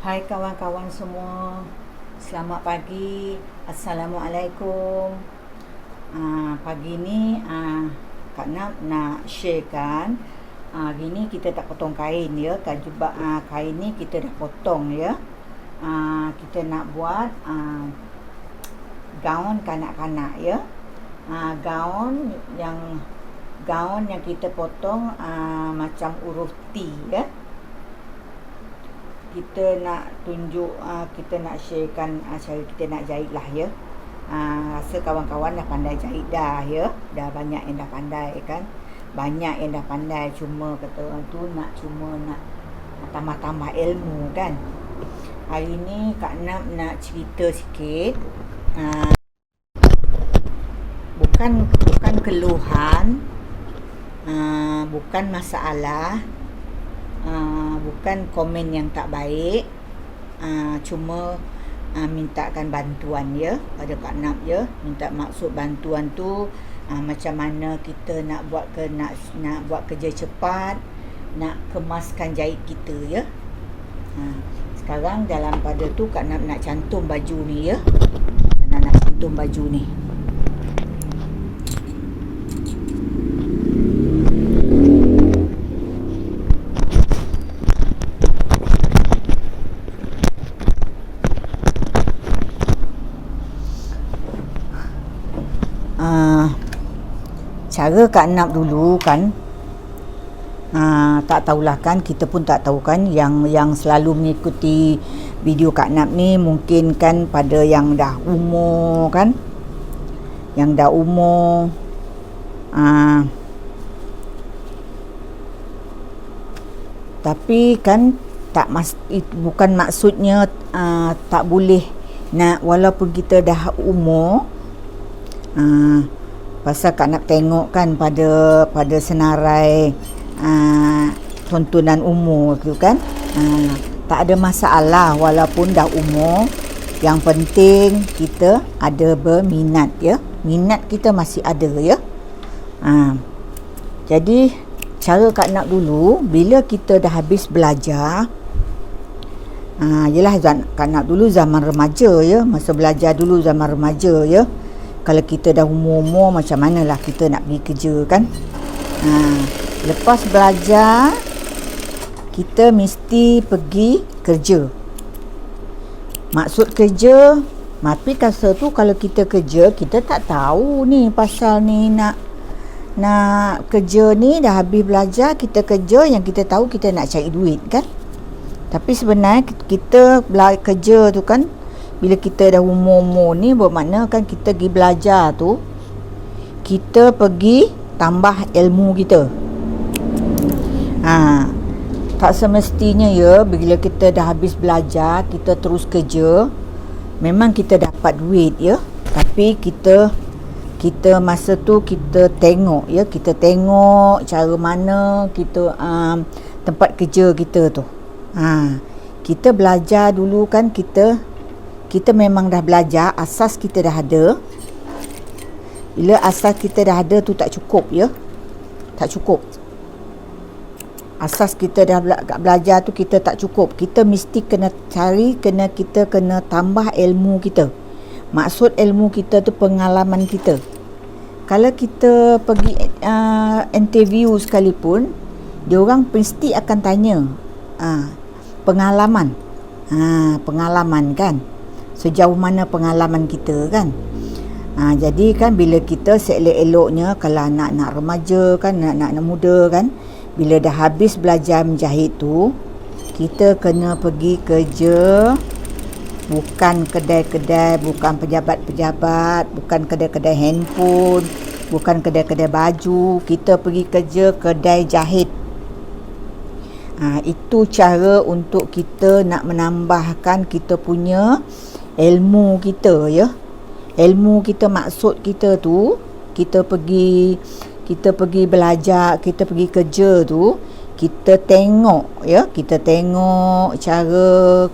Hai kawan-kawan semua, selamat pagi. Assalamualaikum. Pagi ni Kak nak sharekan. Hari ni kita tak potong kain ya. Kain ni kita dah potong ya. Kita nak buat gaun kanak-kanak ya. Gaun yang kita potong macam huruf T ya. Kita nak tunjuk, kita nak sharekan cara kita nak jahit lah ya. Rasa kawan-kawan dah pandai jahit dah ya. Dah banyak yang dah pandai kan. Banyak yang dah pandai, cuma kata orang tu nak tambah-tambah ilmu kan. Hari ni Kak nak cerita sikit. Bukan keluhan, bukan masalah, bukan komen yang tak baik, cuma mintakan bantuan ya pada Kak Nap ya. Minta maksud bantuan tu macam mana kita nak buat kerja cepat, nak kemaskan jahit kita ya. Sekarang dalam pada tu Kak Nap nak cantum baju ni ya. Nak cantum baju ni. Cara Kak Nap dulu kan, tak tahulah kan, kita pun tak tahu kan, yang selalu mengikuti video Kak Nap ni mungkin kan pada yang dah umur kan, yang dah umur tapi kan bukan maksudnya tak boleh nak, walaupun kita dah umur. Pasal Kak Nap tengok kan pada senarai tontonan umur tu kan, tak ada masalah walaupun dah umur. Yang penting kita ada berminat ya. Minat kita masih ada ya. Jadi cara Kak Nap dulu, bila kita dah habis belajar, yelah Kak Nap dulu zaman remaja ya. Masa belajar dulu zaman remaja ya. Kalau kita dah umur-umur, macam manalah kita nak pergi kerja kan. Lepas belajar, kita mesti pergi kerja. Maksud kerja, tapi kasa tu kalau kita kerja, kita tak tahu ni pasal ni nak kerja ni. Dah habis belajar, kita kerja, yang kita tahu kita nak cari duit kan. Tapi sebenarnya kita kerja tu kan, bila kita dah umur-umur ni, bermakna kan kita pergi belajar tu, kita pergi tambah ilmu kita. Tak semestinya ya, bila kita dah habis belajar, kita terus kerja. Memang kita dapat duit ya, tapi kita masa tu kita tengok ya, kita tengok cara mana kita tempat kerja kita tu. Kita belajar dulu kan, kita memang dah belajar, asas kita dah ada. Bila asas kita dah ada tu tak cukup ya. Tak cukup. Asas kita dah belajar tu kita tak cukup. Kita mesti kena cari, kita kena tambah ilmu kita. Maksud ilmu kita tu pengalaman kita. Kalau kita pergi interview sekalipun, dia orang mesti akan tanya pengalaman. Pengalaman kan. Sejauh mana pengalaman kita kan. Jadi kan bila kita seelok-eloknya, kalau anak-anak remaja kan, anak-anak muda kan, bila dah habis belajar menjahit tu, kita kena pergi kerja. Bukan kedai-kedai, bukan pejabat-pejabat, bukan kedai-kedai handphone, bukan kedai-kedai baju. Kita pergi kerja kedai jahit. Itu cara untuk kita nak menambahkan kita punya ilmu kita ya. Ilmu kita, maksud kita tu, kita pergi belajar, kita pergi kerja tu, kita tengok ya, kita tengok cara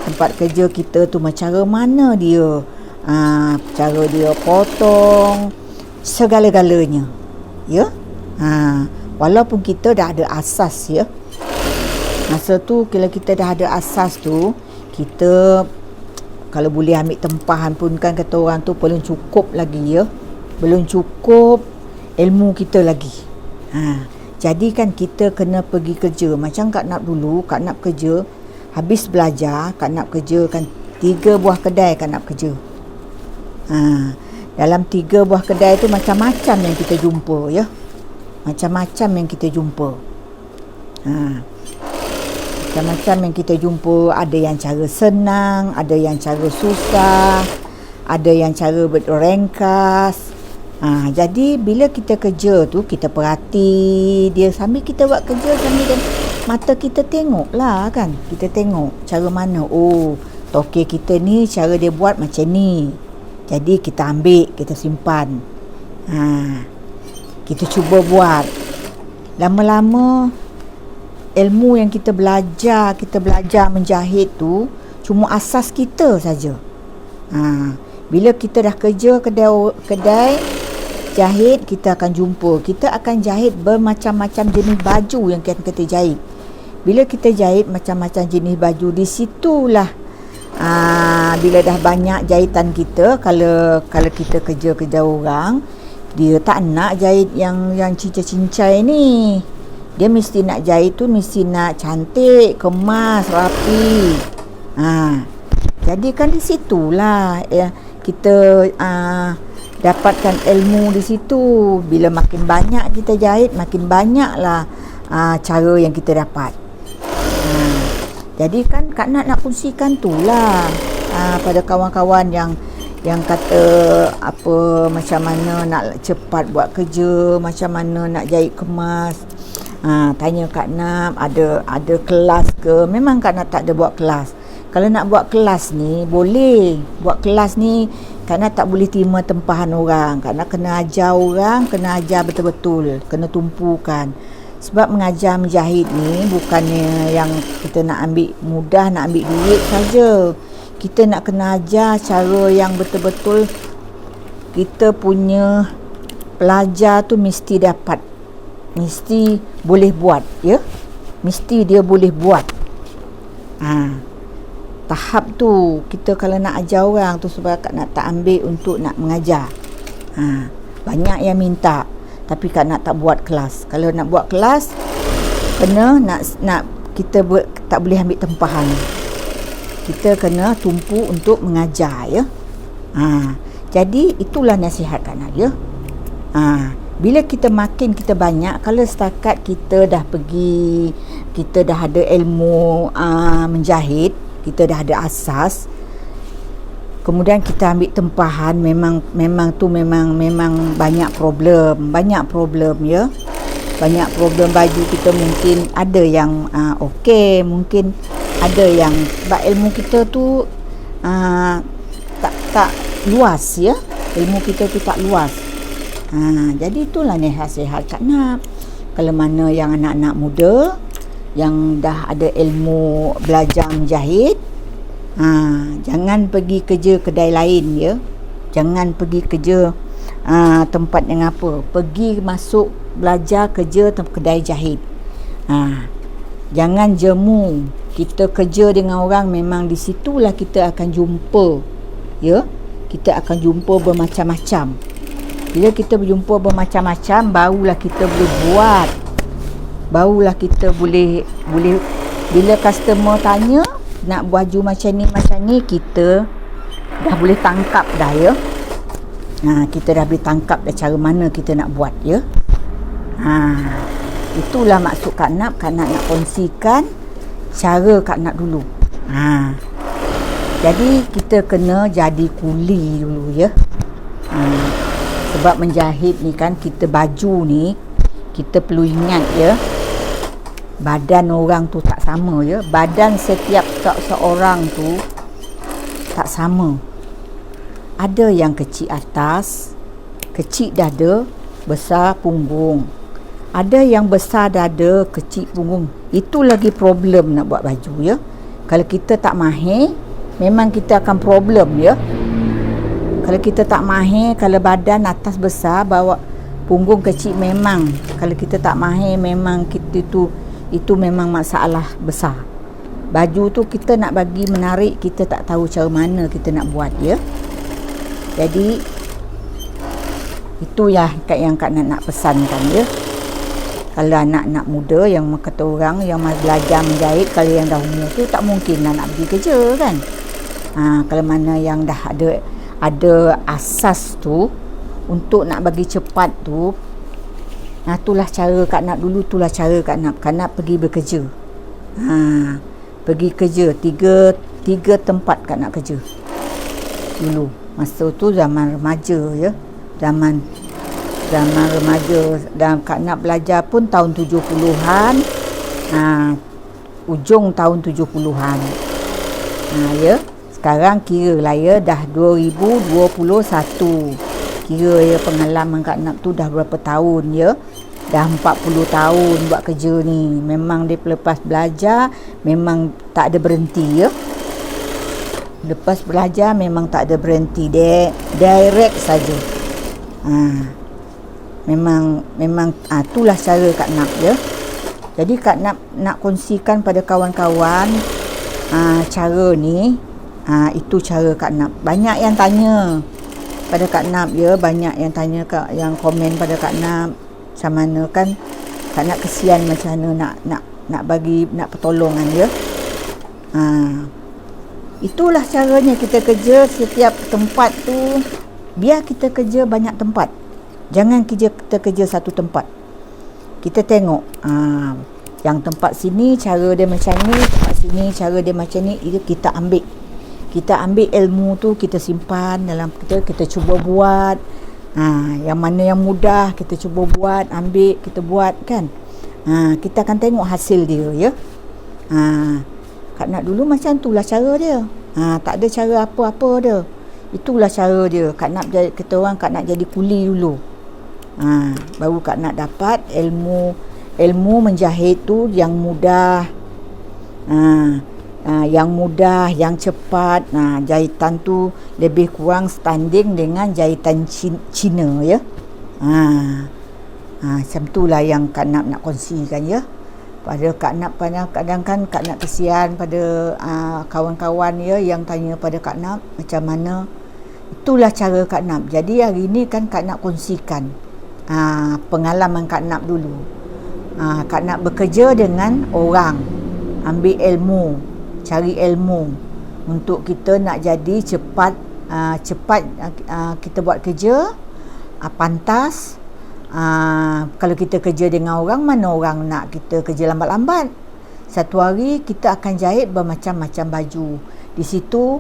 tempat kerja kita tu macam mana dia, cara dia potong, segala-galanya ya. Walaupun kita dah ada asas ya. Masa tu kalau kita dah ada asas tu, kita kalau boleh ambil tempahan pun kan kata orang tu belum cukup lagi ya. Belum cukup ilmu kita lagi. Jadi kan kita kena pergi kerja. Macam Kak Nap dulu, Kak Nap kerja, habis belajar, Kak Nap kerja kan 3 buah kedai Kak Nap kerja. Dalam 3 buah kedai tu macam-macam yang kita jumpa ya. Macam-macam yang kita jumpa. Macam-macam yang kita jumpa. Ada yang cara senang, ada yang cara susah, ada yang cara berringkas. Jadi bila kita kerja tu, kita perhati dia sambil kita buat kerja, sambil mata kita tengok lah kan. Kita tengok cara mana. Oh, tokek kita ni cara dia buat macam ni. Jadi kita ambil, kita simpan. Kita cuba buat. Lama-lama ilmu yang kita belajar menjahit tu cuma asas kita saja. Bila kita dah kerja kedai jahit, kita akan jumpa. Kita akan jahit bermacam-macam jenis baju yang kita jahit. Bila kita jahit macam-macam jenis baju, di situlah bila dah banyak jahitan kita, kalau kita kerja orang, dia tak nak jahit yang cincai-cincai ni. Dia mesti nak jahit tu mesti nak cantik, kemas, rapi. Jadi kan di situlah kita dapatkan ilmu di situ. Bila makin banyak kita jahit, makin banyaklah cara yang kita dapat. Jadi kan Kak nak kongsikan tu lah pada kawan-kawan yang kata apa, macam mana nak cepat buat kerja, macam mana nak jahit kemas. Tanya Kak Nap ada kelas ke? Memang Kak Nap tak ada buat kelas. Kalau nak buat kelas ni boleh. Buat kelas ni Kak Nap tak boleh terima tempahan orang. Kak Nap kena ajar orang, kena ajar betul-betul, kena tumpukan. Sebab mengajar menjahit ni bukannya yang kita nak ambil mudah, nak ambil duit saja. Kita nak kena ajar cara yang betul-betul kita punya pelajar tu mesti dapat, mesti boleh buat ya. Mesti dia boleh buat. Tahap tu kita kalau nak ajar orang tu, sebab Kak Nap tak ambil untuk nak mengajar. Banyak yang minta, tapi Kak Nap tak buat kelas. Kalau nak buat kelas, kena nak kita tak boleh ambil tempahan. Kita kena tumpu untuk mengajar ya. Jadi itulah nasihat Kak Nap ya. Bila kita makin kita banyak, kalau setakat kita dah pergi, kita dah ada ilmu menjahit, kita dah ada asas, kemudian kita ambil tempahan, memang banyak problem ya. Banyak problem baju kita, mungkin ada yang okey, mungkin ada yang sebab ilmu kita tu tak luas ya. Ilmu kita tu tak luas. Jadi itulah nasihat Kak Nap. Kalau mana yang anak-anak muda yang dah ada ilmu belajar menjahit, jangan pergi kerja kedai lain ya. Jangan pergi kerja tempat yang apa. Pergi masuk belajar kerja kedai jahit. Jangan jemu. Kita kerja dengan orang, memang di situlah kita akan jumpa ya. Kita akan jumpa bermacam-macam. Bila kita berjumpa bermacam-macam, barulah kita boleh buat. Barulah kita boleh bila customer tanya nak baju macam ni, kita dah boleh tangkap dah ya. Kita dah boleh tangkap dah cara mana kita nak buat ya. Itulah maksud Kak Nap nak kongsikan cara Kak Nap dulu. Jadi kita kena jadi kuli dulu ya. Sebab menjahit ni kan, kita baju ni kita perlu ingat ya, badan orang tu tak sama ya. Badan setiap seorang tu tak sama. Ada yang kecil atas, kecil dada, besar punggung. Ada yang besar dada, kecil punggung. Itu lagi problem nak buat baju ya. Kalau kita tak mahir, memang kita akan problem ya. Kalau kita tak mahir, kalau badan atas besar, bawah punggung kecil, memang kalau kita tak mahir, memang kita tu itu memang masalah besar. Baju tu kita nak bagi menarik, kita tak tahu cara mana kita nak buat ya. Jadi itu yang Kak nak pesankan ya. Kalau anak-anak muda yang kata orang yang belajar menjahit, kalau yang dah umur tu tak mungkin nak pergi kerja kan. Kalau mana yang dah ada asas tu untuk nak bagi cepat tu, itulah cara Kak Nap dulu, itulah cara Kak Nap pergi bekerja. Pergi kerja tiga tempat Kak Nap kerja dulu. Masa tu zaman remaja ya. Zaman remaja, dan Kak Nap belajar pun tahun 70-an. Ujung tahun 70-an. Ya. Sekarang kira lah ya dah 2021. Kira ya pengalaman Kak Nap tu dah berapa tahun ya. Dah 40 tahun buat kerja ni. Memang dia lepas belajar memang tak ada berhenti ya. Lepas belajar memang tak ada berhenti. Direct saja. Memang itulah cara Kak Nap ya. Jadi Kak Nap nak kongsikan pada kawan-kawan cara ni. Itu cara Kak Nap. Banyak yang tanya pada Kak Nap ya, banyak yang tanya yang komen pada Kak Nap macam mana kan. Kak Nap kesian macam mana nak bagi pertolongan ya. Itulah caranya kita kerja. Setiap tempat tu biar kita kerja banyak tempat. Jangan kita kerja satu tempat. Kita tengok yang tempat sini cara dia macam ni, tempat sini cara dia macam ni, itu kita ambil ilmu tu, kita simpan dalam kita cuba buat. Yang mana yang mudah kita cuba buat, ambil kita buat kan. Kita akan tengok hasil dia ya. Kak Nap dulu macam itulah cara dia. Tak ada cara apa-apa dia. Itulah cara dia. Kak Nap kata orang Kak Nap jadi kuli dulu. Baru Kak Nap dapat ilmu menjahit tu yang mudah. Yang mudah, yang cepat. Jahitan tu lebih kurang standing dengan jahitan Cina ya. Macam itulah yang Kak Nap nak kongsikan ya. Pada Kak Nap kadang kan Kak Nap kesian pada kawan-kawan ya yang tanya pada Kak Nap macam mana. Itulah cara Kak Nap. Jadi hari ni kan Kak Nap kongsikan pengalaman Kak Nap dulu. Kak Nap bekerja dengan orang, ambil ilmu, cari ilmu untuk kita nak jadi cepat kita buat kerja pantas. Kalau kita kerja dengan orang, mana orang nak kita kerja lambat-lambat. Satu hari kita akan jahit bermacam-macam baju. Di situ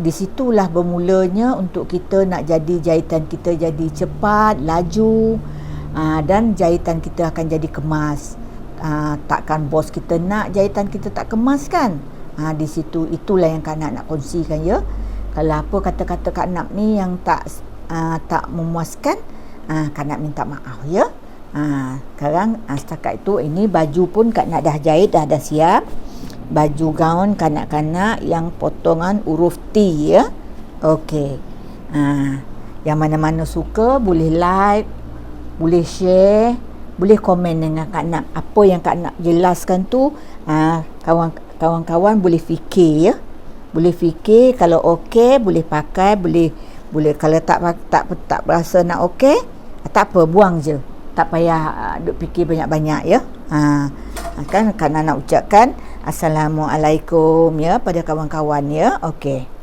disitulah bermulanya untuk kita nak jadi jahitan kita jadi cepat, laju, dan jahitan kita akan jadi kemas. Takkan bos kita nak jahitan kita tak kemas kan. Di situ itulah yang Kak Nap nak kongsikan ya. Kalau apa kata-kata Kak Nap ni yang tak memuaskan, Kak Nap minta maaf ya. Sekarang setakat itu, ini baju pun Kak Nap dah jahit, dah siap. Baju gaun kanak-kanak yang potongan huruf T ya. Okey. Yang mana-mana suka boleh like, boleh share, boleh komen dengan Kak Nap. Apa yang Kak Nap jelaskan tu, kawan-kawan boleh fikir ya. Boleh fikir, kalau okey boleh pakai, boleh kalau tak berasa nak okey, tak apa, buang je. Tak payah duk fikir banyak-banyak ya. Kan Kak Nap nak ucapkan Assalamualaikum ya pada kawan-kawan ya. Okey.